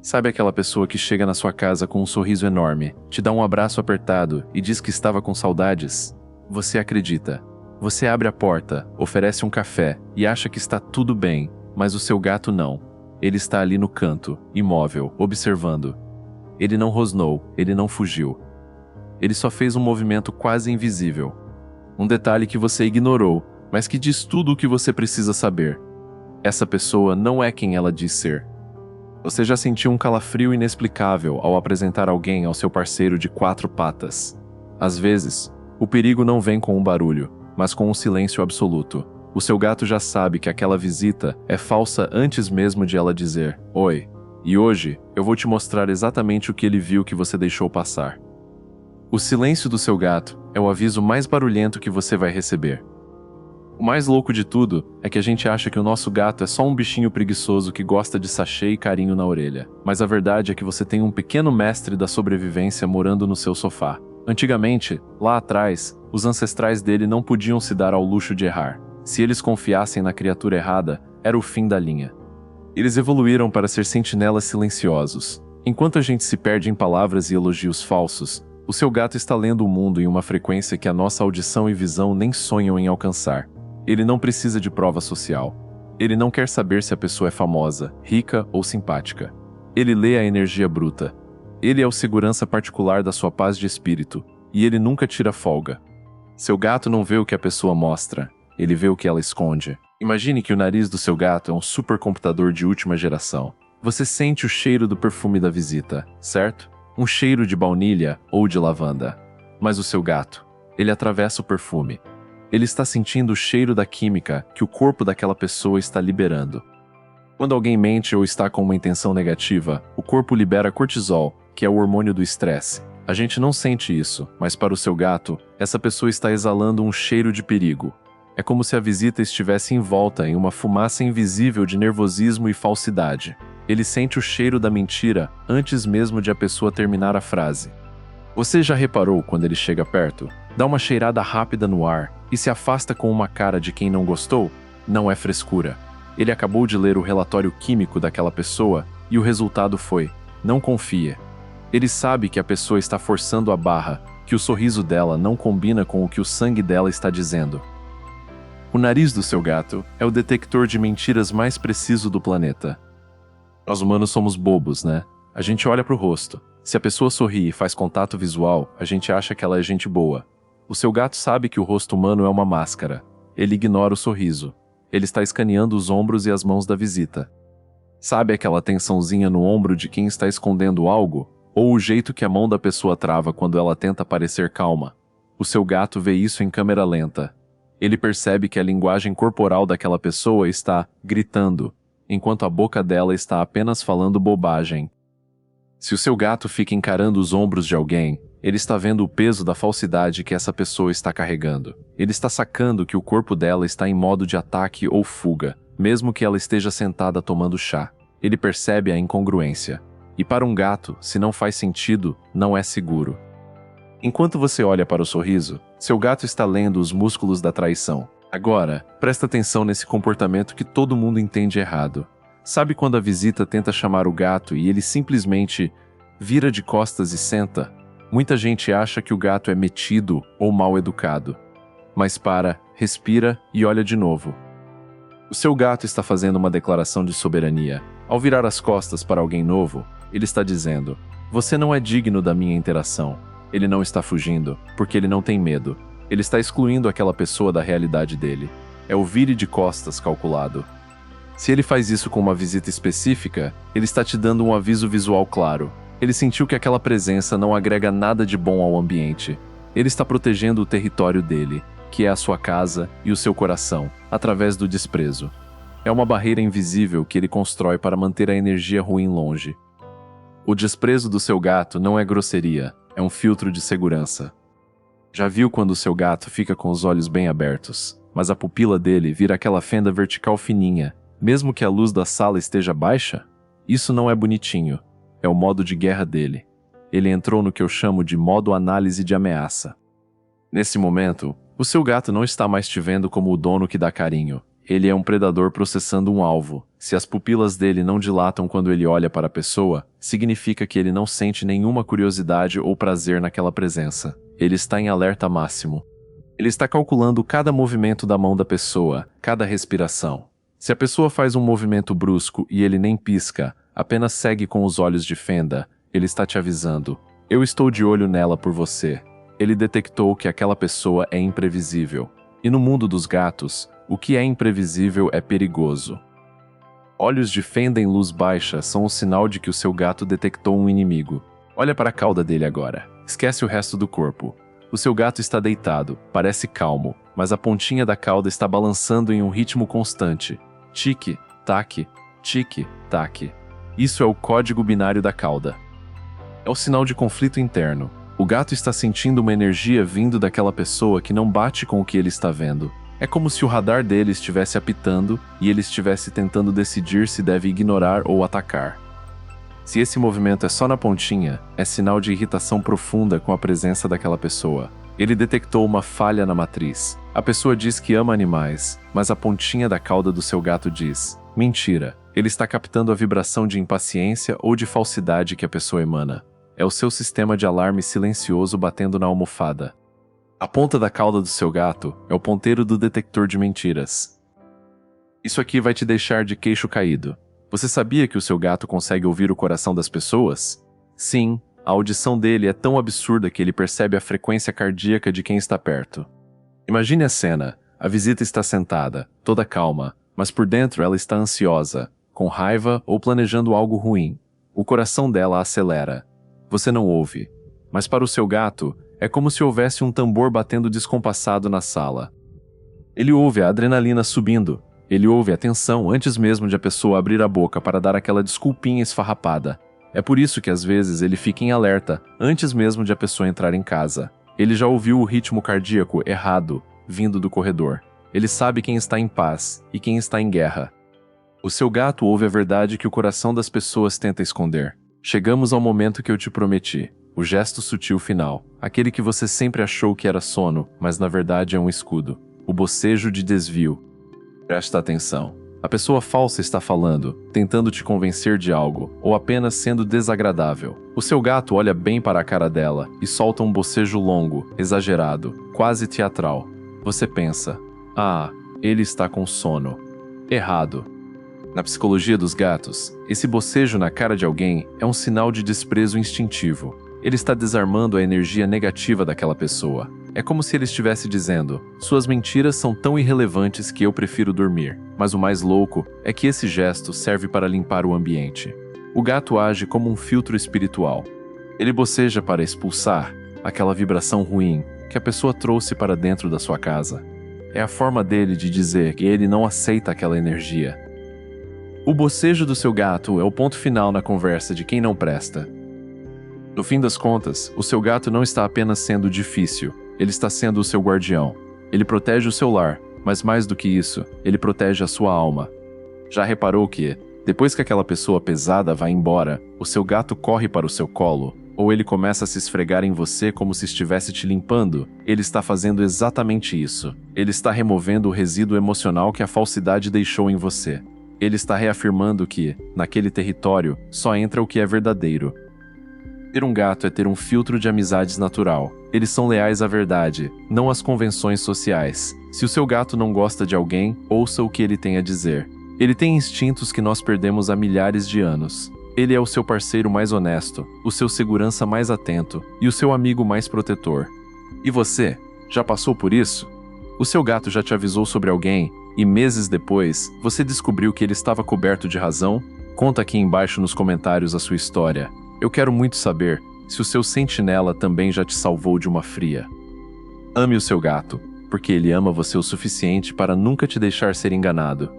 Sabe aquela pessoa que chega na sua casa com um sorriso enorme, te dá um abraço apertado e diz que estava com saudades? Você acredita. Você abre a porta, oferece um café e acha que está tudo bem, mas o seu gato não. Ele está ali no canto, imóvel, observando. Ele não rosnou, ele não fugiu. Ele só fez um movimento quase invisível. Um detalhe que você ignorou, mas que diz tudo o que você precisa saber. Essa pessoa não é quem ela diz ser. Você já sentiu um calafrio inexplicável ao apresentar alguém ao seu parceiro de 4 patas. Às vezes, o perigo não vem com um barulho, mas com um silêncio absoluto. O seu gato já sabe que aquela visita é falsa antes mesmo de ela dizer "Oi". E hoje, eu vou te mostrar exatamente o que ele viu que você deixou passar. O silêncio do seu gato é o aviso mais barulhento que você vai receber. O mais louco de tudo é que a gente acha que o nosso gato é só um bichinho preguiçoso que gosta de sachê e carinho na orelha. Mas a verdade é que você tem um pequeno mestre da sobrevivência morando no seu sofá. Antigamente, lá atrás, os ancestrais dele não podiam se dar ao luxo de errar. Se eles confiassem na criatura errada, era o fim da linha. Eles evoluíram para ser sentinelas silenciosos. Enquanto a gente se perde em palavras e elogios falsos, o seu gato está lendo o mundo em uma frequência que a nossa audição e visão nem sonham em alcançar. Ele não precisa de prova social. Ele não quer saber se a pessoa é famosa, rica ou simpática. Ele lê a energia bruta. Ele é o segurança particular da sua paz de espírito, e ele nunca tira folga. Seu gato não vê o que a pessoa mostra, ele vê o que ela esconde. Imagine que o nariz do seu gato é um supercomputador de última geração. Você sente o cheiro do perfume da visita, certo? Um cheiro de baunilha ou de lavanda. Mas o seu gato, ele atravessa o perfume. Ele está sentindo o cheiro da química que o corpo daquela pessoa está liberando. Quando alguém mente ou está com uma intenção negativa, o corpo libera cortisol, que é o hormônio do estresse. A gente não sente isso, mas para o seu gato, essa pessoa está exalando um cheiro de perigo. É como se a visita estivesse envolta em uma fumaça invisível de nervosismo e falsidade. Ele sente o cheiro da mentira antes mesmo de a pessoa terminar a frase. Você já reparou quando ele chega perto? Dá uma cheirada rápida no ar e se afasta com uma cara de quem não gostou? Não é frescura. Ele acabou de ler o relatório químico daquela pessoa e o resultado foi: não confie. Ele sabe que a pessoa está forçando a barra, que o sorriso dela não combina com o que o sangue dela está dizendo. O nariz do seu gato é o detector de mentiras mais preciso do planeta. Nós humanos somos bobos, né? A gente olha para o rosto. Se a pessoa sorri e faz contato visual, a gente acha que ela é gente boa. O seu gato sabe que o rosto humano é uma máscara. Ele ignora o sorriso. Ele está escaneando os ombros e as mãos da visita. Sabe aquela tensãozinha no ombro de quem está escondendo algo? Ou o jeito que a mão da pessoa trava quando ela tenta parecer calma? O seu gato vê isso em câmera lenta. Ele percebe que a linguagem corporal daquela pessoa está gritando, enquanto a boca dela está apenas falando bobagem. Se o seu gato fica encarando os ombros de alguém, ele está vendo o peso da falsidade que essa pessoa está carregando. Ele está sacando que o corpo dela está em modo de ataque ou fuga, mesmo que ela esteja sentada tomando chá. Ele percebe a incongruência. E para um gato, se não faz sentido, não é seguro. Enquanto você olha para o sorriso, seu gato está lendo os músculos da traição. Agora, presta atenção nesse comportamento que todo mundo entende errado. Sabe quando a visita tenta chamar o gato e ele simplesmente vira de costas e senta? Muita gente acha que o gato é metido ou mal educado. Mas para, respira e olha de novo. O seu gato está fazendo uma declaração de soberania. Ao virar as costas para alguém novo, ele está dizendo: você não é digno da minha interação. Ele não está fugindo, porque ele não tem medo. Ele está excluindo aquela pessoa da realidade dele. É o vire de costas calculado. Se ele faz isso com uma visita específica, ele está te dando um aviso visual claro. Ele sentiu que aquela presença não agrega nada de bom ao ambiente. Ele está protegendo o território dele, que é a sua casa e o seu coração, através do desprezo. É uma barreira invisível que ele constrói para manter a energia ruim longe. O desprezo do seu gato não é grosseria, é um filtro de segurança. Já viu quando o seu gato fica com os olhos bem abertos, mas a pupila dele vira aquela fenda vertical fininha, mesmo que a luz da sala esteja baixa? Isso não é bonitinho. É o modo de guerra dele. Ele entrou no que eu chamo de modo análise de ameaça. Nesse momento, o seu gato não está mais te vendo como o dono que dá carinho. Ele é um predador processando um alvo. Se as pupilas dele não dilatam quando ele olha para a pessoa, significa que ele não sente nenhuma curiosidade ou prazer naquela presença. Ele está em alerta máximo. Ele está calculando cada movimento da mão da pessoa, cada respiração. Se a pessoa faz um movimento brusco e ele nem pisca, apenas segue com os olhos de fenda, ele está te avisando. Eu estou de olho nela por você. Ele detectou que aquela pessoa é imprevisível. E no mundo dos gatos, o que é imprevisível é perigoso. Olhos de fenda em luz baixa são o sinal de que o seu gato detectou um inimigo. Olha para a cauda dele agora. Esquece o resto do corpo. O seu gato está deitado, parece calmo, mas a pontinha da cauda está balançando em um ritmo constante. Tique, taque, tique, taque. Isso é o código binário da cauda. É o sinal de conflito interno. O gato está sentindo uma energia vindo daquela pessoa que não bate com o que ele está vendo. É como se o radar dele estivesse apitando e ele estivesse tentando decidir se deve ignorar ou atacar. Se esse movimento é só na pontinha, é sinal de irritação profunda com a presença daquela pessoa. Ele detectou uma falha na matriz. A pessoa diz que ama animais, mas a pontinha da cauda do seu gato diz: mentira. Ele está captando a vibração de impaciência ou de falsidade que a pessoa emana. É o seu sistema de alarme silencioso batendo na almofada. A ponta da cauda do seu gato é o ponteiro do detector de mentiras. Isso aqui vai te deixar de queixo caído. Você sabia que o seu gato consegue ouvir o coração das pessoas? Sim, a audição dele é tão absurda que ele percebe a frequência cardíaca de quem está perto. Imagine a cena. A visita está sentada, toda calma, mas por dentro ela está ansiosa, com raiva ou planejando algo ruim. O coração dela acelera. Você não ouve. Mas para o seu gato, é como se houvesse um tambor batendo descompassado na sala. Ele ouve a adrenalina subindo. Ele ouve a tensão antes mesmo de a pessoa abrir a boca para dar aquela desculpinha esfarrapada. É por isso que às vezes ele fica em alerta antes mesmo de a pessoa entrar em casa. Ele já ouviu o ritmo cardíaco errado vindo do corredor. Ele sabe quem está em paz e quem está em guerra. O seu gato ouve a verdade que o coração das pessoas tenta esconder. Chegamos ao momento que eu te prometi. O gesto sutil final. Aquele que você sempre achou que era sono, mas na verdade é um escudo. O bocejo de desvio. Presta atenção. A pessoa falsa está falando, tentando te convencer de algo, ou apenas sendo desagradável. O seu gato olha bem para a cara dela e solta um bocejo longo, exagerado, quase teatral. Você pensa: ah, ele está com sono. Errado. Na psicologia dos gatos, esse bocejo na cara de alguém é um sinal de desprezo instintivo. Ele está desarmando a energia negativa daquela pessoa. É como se ele estivesse dizendo: suas mentiras são tão irrelevantes que eu prefiro dormir. Mas o mais louco é que esse gesto serve para limpar o ambiente. O gato age como um filtro espiritual. Ele boceja para expulsar aquela vibração ruim que a pessoa trouxe para dentro da sua casa. É a forma dele de dizer que ele não aceita aquela energia. O bocejo do seu gato é o ponto final na conversa de quem não presta. No fim das contas, o seu gato não está apenas sendo difícil, ele está sendo o seu guardião. Ele protege o seu lar, mas mais do que isso, ele protege a sua alma. Já reparou que, depois que aquela pessoa pesada vai embora, o seu gato corre para o seu colo, ou ele começa a se esfregar em você como se estivesse te limpando? Ele está fazendo exatamente isso. Ele está removendo o resíduo emocional que a falsidade deixou em você. Ele está reafirmando que, naquele território, só entra o que é verdadeiro. Ter um gato é ter um filtro de amizades natural. Eles são leais à verdade, não às convenções sociais. Se o seu gato não gosta de alguém, ouça o que ele tem a dizer. Ele tem instintos que nós perdemos há milhares de anos. Ele é o seu parceiro mais honesto, o seu segurança mais atento e o seu amigo mais protetor. E você? Já passou por isso? O seu gato já te avisou sobre alguém e meses depois, você descobriu que ele estava coberto de razão? Conta aqui embaixo nos comentários a sua história. Eu quero muito saber se o seu sentinela também já te salvou de uma fria. Ame o seu gato, porque ele ama você o suficiente para nunca te deixar ser enganado.